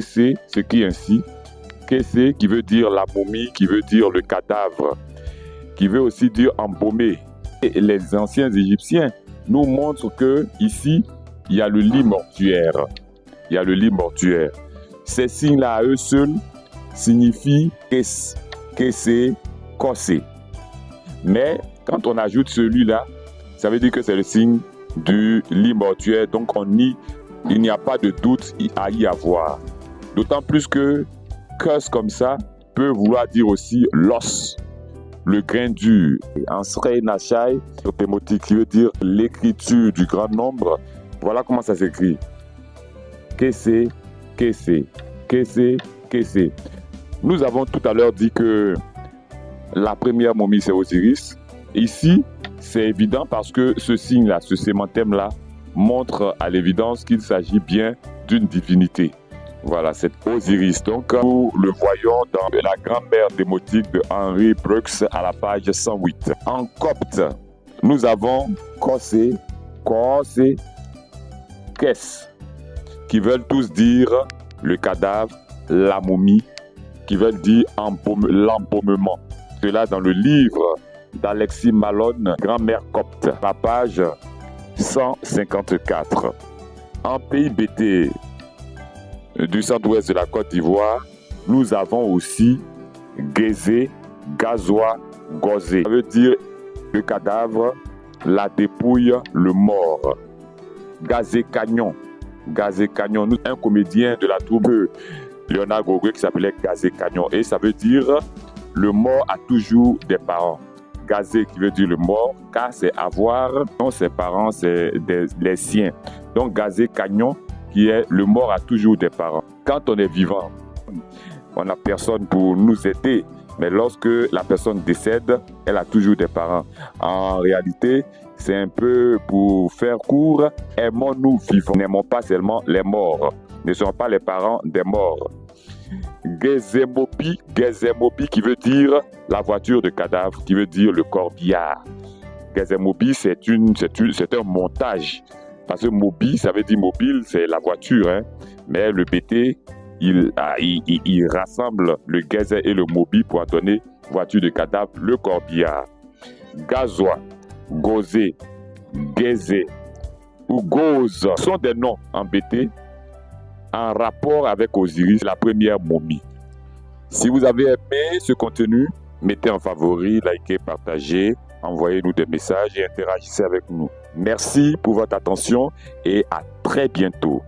c'est s'écrit ainsi. Kessé qui veut dire la momie, qui veut dire le cadavre, qui veut aussi dire embaumé. Et les anciens Égyptiens nous montrent que ici, il y a le lit mortuaire. Il y a le lit mortuaire. Ces signes-là à eux seuls signifient kessé, kossé. Mais quand on ajoute celui-là, ça veut dire que c'est le signe du lit mortuaire. Donc il n'y a pas de doute à y avoir. D'autant plus que Kus comme ça peut vouloir dire aussi l'os, le grain dur. En Srei Nashai, thématique qui veut dire l'écriture du grand nombre. Voilà comment ça s'écrit. Kessé, kessé, kessé, kessé. Nous avons tout à l'heure dit que la première momie c'est Osiris. Ici, c'est évident parce que ce signe-là, ce sémantème-là, montre à l'évidence qu'il s'agit bien d'une divinité. Voilà, c'est Osiris. Donc, nous le voyons dans la grammaire démotique de Henry Brooks à la page 108. En copte, nous avons Kossé, Kossé, Kes, qui veulent tous dire le cadavre, la momie, qui veulent dire l'embaumement. Cela dans le livre d'Alexis Malone, Grammaire copte, à la page 154. En pays BT du centre-ouest de la Côte d'Ivoire, nous avons aussi Gézé, Gazois, Gozé. Ça veut dire le cadavre, la dépouille, le mort. Gazé Cagnon, un comédien de la troupe Léonard Gogoué qui s'appelait Gazé Cagnon. Et ça veut dire le mort a toujours des parents. Gazé qui veut dire le mort, car c'est avoir, non ses parents, c'est les siens. Donc Gazé Cagnon, qui est le mort a toujours des parents. Quand on est vivant, on n'a personne pour nous aider. Mais lorsque la personne décède, elle a toujours des parents. En réalité, c'est un peu pour faire court. Aimons-nous vivants. N'aimons pas seulement les morts. Ne sont pas les parents des morts. Gézémobi qui veut dire la voiture de cadavre, qui veut dire le corbillard. Gézémobi, c'est un montage. Parce que mobi, ça veut dire mobile, c'est la voiture. Hein? Mais le BT, il rassemble le gazé et le mobi pour en donner voiture de cadavre, le corbillard. Gazois, Gozé, Gézé ou Goz sont des noms en BT en rapport avec Osiris, la première momie. Si vous avez aimé ce contenu, mettez en favori, likez, partagez, envoyez-nous des messages et interagissez avec nous. Merci pour votre attention et à très bientôt.